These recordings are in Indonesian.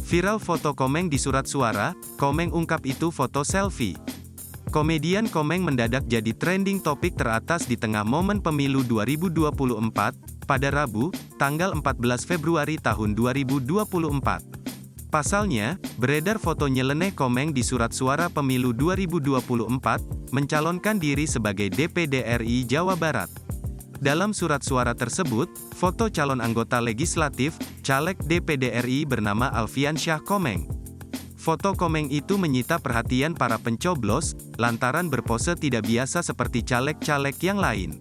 Viral foto Komeng di surat suara, Komeng ungkap itu foto selfie. Komedian Komeng mendadak jadi trending topik teratas di tengah momen pemilu 2024, pada Rabu, tanggal 14 Februari tahun 2024. Pasalnya, beredar foto nyeleneh Komeng di surat suara pemilu 2024, mencalonkan diri sebagai DPD RI Jawa Barat. Dalam surat suara tersebut, foto calon anggota legislatif, caleg DPD RI bernama Alfian Syah Komeng. Foto Komeng itu menyita perhatian para pencoblos, lantaran berpose tidak biasa seperti caleg-caleg yang lain.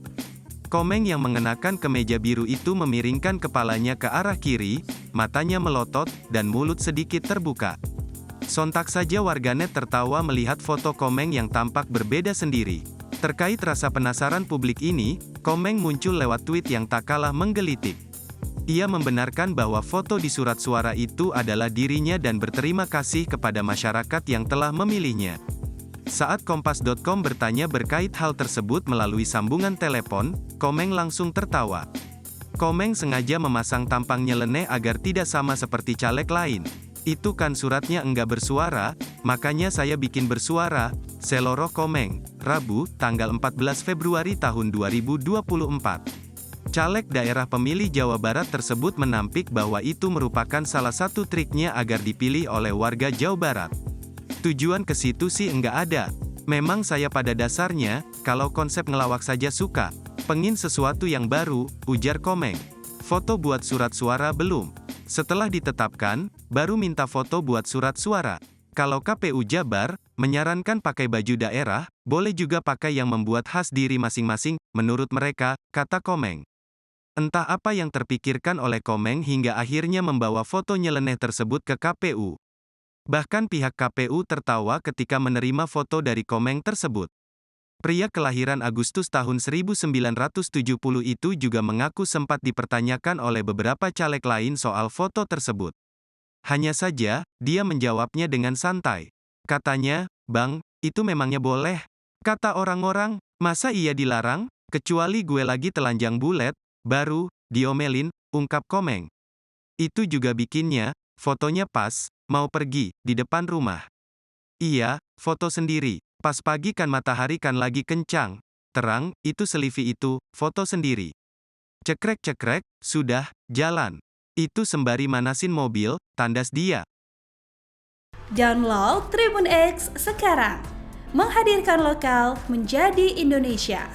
Komeng yang mengenakan kemeja biru itu memiringkan kepalanya ke arah kiri, matanya melotot, dan mulut sedikit terbuka. Sontak saja warganet tertawa melihat foto Komeng yang tampak berbeda sendiri. Terkait rasa penasaran publik ini, Komeng muncul lewat tweet yang tak kalah menggelitik. Ia membenarkan bahwa foto di surat suara itu adalah dirinya dan berterima kasih kepada masyarakat yang telah memilihnya. Saat Kompas.com bertanya berkait hal tersebut melalui sambungan telepon, Komeng langsung tertawa. Komeng sengaja memasang tampang nyeleneh agar tidak sama seperti caleg lain. Itu kan suratnya enggak bersuara, makanya saya bikin bersuara, seloroh Komeng, Rabu, tanggal 14 Februari tahun 2024. Caleg daerah pemilih Jawa Barat tersebut menampik bahwa itu merupakan salah satu triknya agar dipilih oleh warga Jawa Barat. Tujuan ke situ sih enggak ada. Memang saya pada dasarnya, kalau konsep ngelawak saja suka. Pengin sesuatu yang baru, ujar Komeng. Foto buat surat suara belum. Setelah ditetapkan, baru minta foto buat surat suara. Kalau KPU Jabar menyarankan pakai baju daerah, boleh juga pakai yang membuat khas diri masing-masing, menurut mereka, kata Komeng. Entah apa yang terpikirkan oleh Komeng hingga akhirnya membawa foto nyeleneh tersebut ke KPU. Bahkan pihak KPU tertawa ketika menerima foto dari Komeng tersebut. Pria kelahiran Agustus tahun 1970 itu juga mengaku sempat dipertanyakan oleh beberapa caleg lain soal foto tersebut. Hanya saja, dia menjawabnya dengan santai. Katanya, "Bang, itu memangnya boleh?" Kata orang-orang, "Masa iya dilarang? Kecuali gue lagi telanjang bulet, baru diomelin," ungkap Komeng. Itu juga bikinnya, fotonya pas, mau pergi, di depan rumah. Iya, foto sendiri. Pas pagi kan matahari kan lagi kencang. Terang, itu selfie itu, foto sendiri. Cekrek-cekrek, sudah, jalan. Itu sembari manasin mobil, tandas dia. Download Tribun X sekarang. Menghadirkan lokal menjadi Indonesia.